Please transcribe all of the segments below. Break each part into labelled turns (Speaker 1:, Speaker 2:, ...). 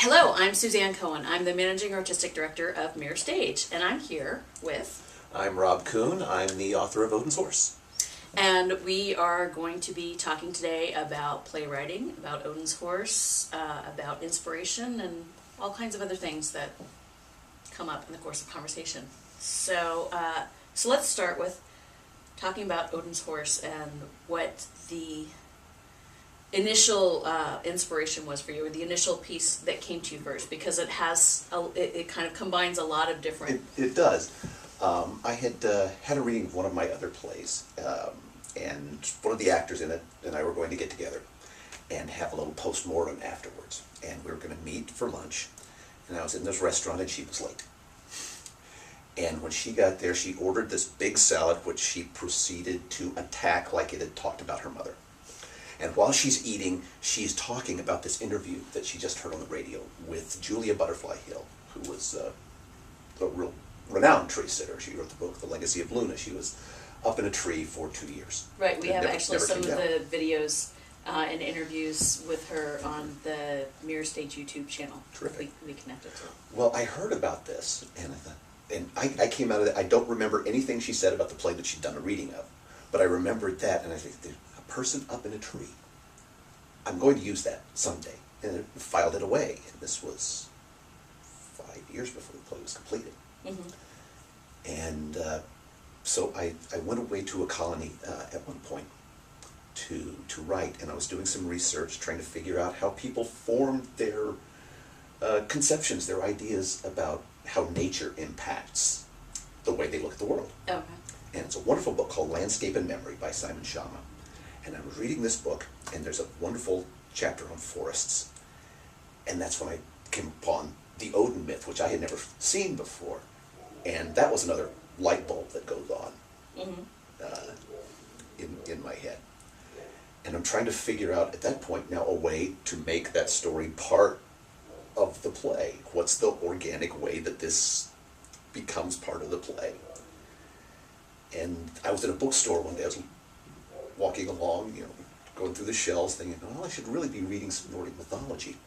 Speaker 1: Hello, I'm Suzanne Cohen. I'm the Managing Artistic Director of Mirror Stage, and I'm here with...
Speaker 2: I'm Rob Koon. I'm the author of Odins Horse.
Speaker 1: And we are going to be talking today about playwriting, about Odins Horse, about inspiration, and all kinds of other things that come up in the course of conversation. So let's start with talking about Odins Horse and what the initial inspiration was for you, or the initial piece that came to you first, because it has it kind of combines a lot of different...
Speaker 2: It does. I had a reading of one of my other plays, and one of the actors in it and I were going to get together and have a little post-mortem afterwards. And we were going to meet for lunch, and I was in this restaurant and she was late. And when she got there, she ordered this big salad, which she proceeded to attack like it had talked about her mother. And while she's eating, she's talking about this interview that she just heard on the radio with Julia Butterfly Hill, who was a real renowned tree sitter. She wrote the book, The Legacy of Luna. She was up in a tree for 2 years.
Speaker 1: Right, we have actually some of the videos and interviews with her on the Mirror Stage YouTube channel.
Speaker 2: Terrific.
Speaker 1: We connected to.
Speaker 2: Well, I heard about this, and I thought, and I came out of it, I don't remember anything she said about the play that she'd done a reading of, but I remembered that, and I think, there's a person up in a tree. I'm going to use that someday. And I filed it away, and this was 5 years before the play was completed.
Speaker 1: Mm-hmm.
Speaker 2: And so I went away to a colony at one point to write, and I was doing some research trying to figure out how people formed their conceptions, their ideas about how nature impacts the way they look at the world.
Speaker 1: Okay.
Speaker 2: And it's a wonderful book called Landscape and Memory by Simon Schama. And I was reading this book, and there's a wonderful chapter on forests. And that's when I came upon the Odin myth, which I had never seen before. And that was another light bulb that goes on in my head. And I'm trying to figure out, at that point now, a way to make that story part of the play. What's the organic way that this becomes part of the play? And I was in a bookstore one day. I was walking along, going through the shelves, thinking, well, I should really be reading some Nordic mythology.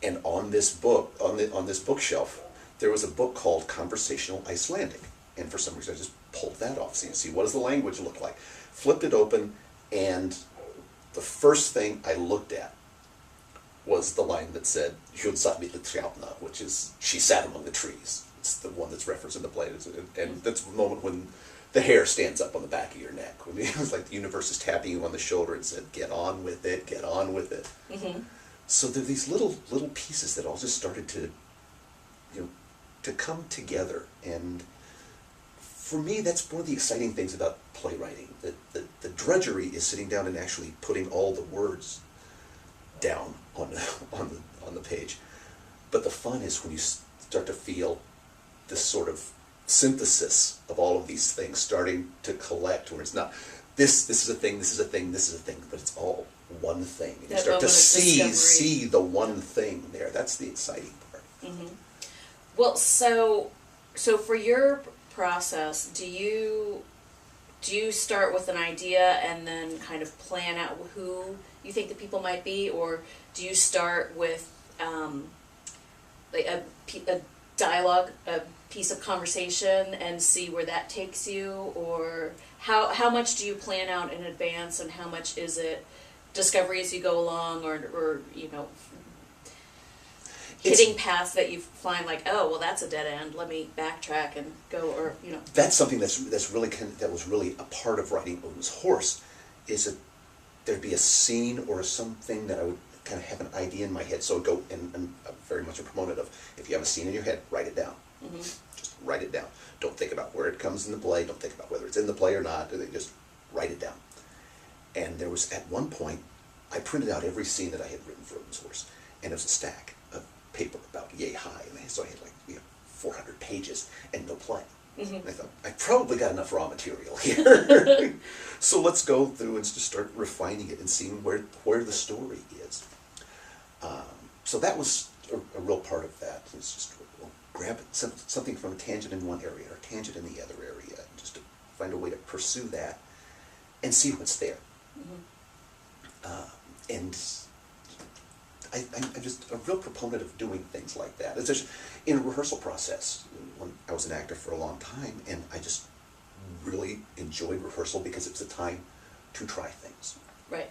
Speaker 2: And on this book, on this bookshelf, there was a book called Conversational Icelandic. And for some reason, I just pulled that off. See what does the language look like? Flipped it open, and the first thing I looked at was the line that said, "Hun satt milli trjálna," which is, she sat among the trees. It's the one that's referenced in the play. And that's the moment when the hair stands up on the back of your neck. When it was like the universe is tapping you on the shoulder and said, "Get on with it, get on with it." Mm-hmm. So there are these little pieces that all just started to, to come together. And for me, that's one of the exciting things about playwriting. That the drudgery is sitting down and actually putting all the words down on the page. But the fun is when you start to feel this sort of synthesis of all of these things starting to collect, where it's not this is a thing, this is a thing, this is a thing, but it's all one thing. And you start to see the one thing there. That's the exciting part.
Speaker 1: Mm-hmm. Well, so for your process, do you start with an idea and then kind of plan out who you think the people might be, or do you start with like a dialogue, a piece of conversation, and see where that takes you? Or how much do you plan out in advance, and how much is it discovery as you go along, or hitting paths that you find like, oh, well, that's a dead end, let me backtrack and go, or
Speaker 2: That's something that was really a part of writing Odin's Horse, is that there'd be a scene or something that I would kind of have an idea in my head. So go, and I'm very much a proponent of, if you have a scene in your head, write it down. Mm-hmm. Just write it down. Don't think about where it comes in the play. Don't think about whether it's in the play or not. Just write it down. And there was, at one point, I printed out every scene that I had written for Odin's Horse, and it was a stack of paper about yay high, and so I had 400 pages and no play. Mm-hmm. And I thought, I probably got enough raw material here. So let's go through and just start refining it and seeing where the story is. So that was a real part of that. It's just grab something from a tangent in one area or a tangent in the other area, and just to find a way to pursue that and see what's there. Mm-hmm. And I'm just a real proponent of doing things like that. It's just in a rehearsal process. When I was an actor for a long time, and I just really enjoyed rehearsal because it was a time to try things.
Speaker 1: Right.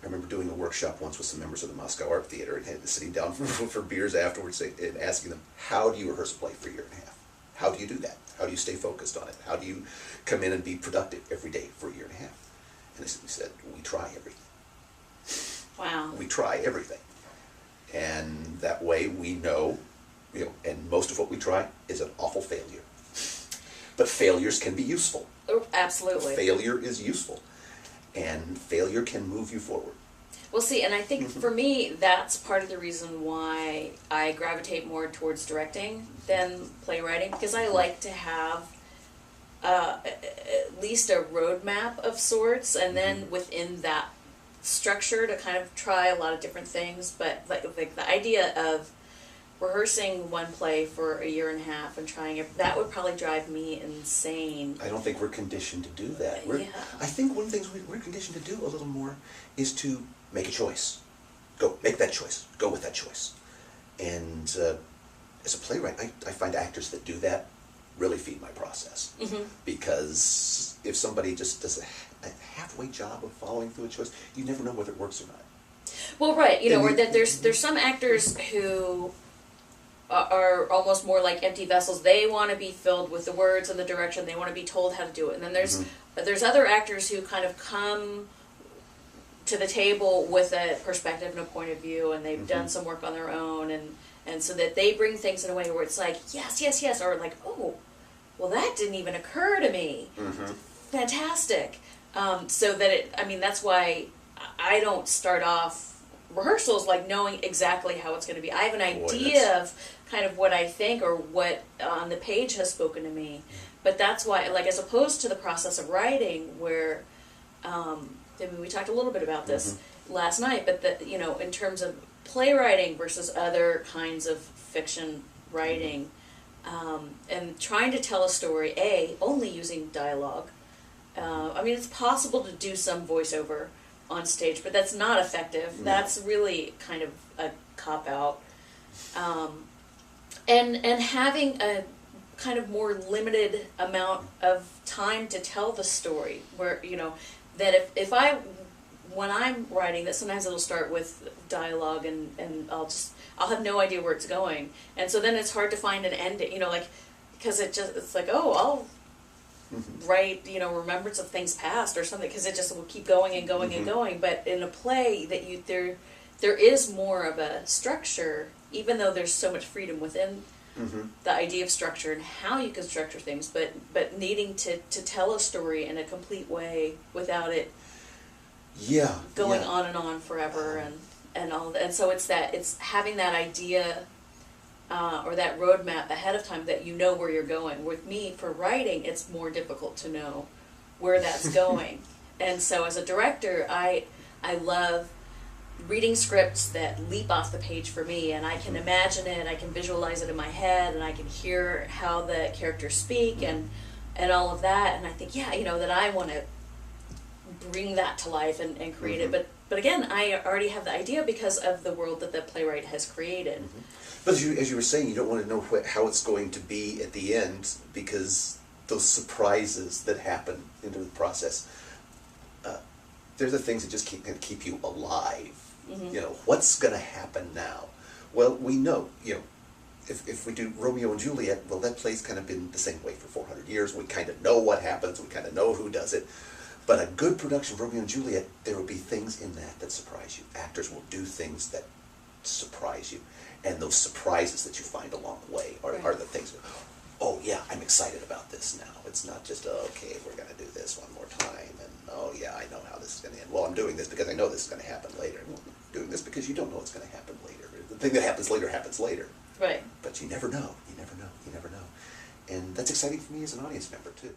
Speaker 2: I remember doing a workshop once with some members of the Moscow Art Theater and sitting down for beers afterwards and asking them, how do you rehearse a play for a year and a half? How do you do that? How do you stay focused on it? How do you come in and be productive every day for a year and a half? And they simply said, we try everything.
Speaker 1: Wow.
Speaker 2: We try everything. And that way we know, and most of what we try is an awful failure. But failures can be useful.
Speaker 1: Oh, absolutely.
Speaker 2: Failure is useful. And failure can move you forward.
Speaker 1: Well, see, and I think for me, that's part of the reason why I gravitate more towards directing than playwriting, because I like to have at least a roadmap of sorts, and then within that structure to kind of try a lot of different things. But like the idea of rehearsing one play for a year and a half and trying it, that would probably drive me insane.
Speaker 2: I don't think we're conditioned to do that.
Speaker 1: Yeah.
Speaker 2: I think one of the things we're conditioned to do a little more is to make a choice. Go, make that choice. Go with that choice. And as a playwright, I find actors that do that really feed my process. Because if somebody just does a halfway job of following through a choice, you never know whether it works or not.
Speaker 1: Well, right, or that there's some actors who are almost more like empty vessels. They want to be filled with the words and the direction. They want to be told how to do it. And then there's other actors who kind of come to the table with a perspective and a point of view, and they've done some work on their own, and so that they bring things in a way where it's like, yes, yes, yes, or like, oh, well, that didn't even occur to me. Fantastic. So that that's why I don't start off rehearsals like knowing exactly how it's going to be. I have an idea of kind of what I think or what on the page has spoken to me, but that's why, like, as opposed to the process of writing, where we talked a little bit about this last night, but that in terms of playwriting versus other kinds of fiction writing, and trying to tell a story only using dialogue. It's possible to do some voiceover on stage, but that's not effective. That's really kind of a cop-out. And having a kind of more limited amount of time to tell the story, where, that if when I'm writing, that sometimes it'll start with dialogue and I'll have no idea where it's going. And so then it's hard to find an ending, because it's like, oh, I'll write, remembrance of things past or something, because it just will keep going and going and going. But in a play, there is more of a structure, even though there's so much freedom within the idea of structure and how you can structure things, but needing to tell a story in a complete way without it going on forever and all that. And so it's having that idea or that roadmap ahead of time, that you know where you're going. With me, for writing, it's more difficult to know where that's going. And so as a director, I love reading scripts that leap off the page for me, and I can imagine it, I can visualize it in my head, and I can hear how the characters speak and all of that, and I think, that I want to bring that to life and create it. But again, I already have the idea because of the world that the playwright has created.
Speaker 2: But as you were saying, you don't want to know how it's going to be at the end, because those surprises that happen into the process, they're the things that just keep you alive. What's going to happen now? Well, we know, if we do Romeo and Juliet, well, that play's kind of been the same way for 400 years. We kind of know what happens. We kind of know who does it. But a good production of Romeo and Juliet, there will be things in that surprise you. Actors will do things that surprise you. And those surprises that you find along the way are the things, oh yeah, I'm excited about this now. It's not just, okay, we're going to do this one more time, and oh yeah, I know how this is going to end. Well, I'm doing this because I know this is going to happen later. I'm doing this because you don't know what's going to happen later. The thing that happens later.
Speaker 1: Right.
Speaker 2: But you never know. You never know. And that's exciting for me as an audience member, too.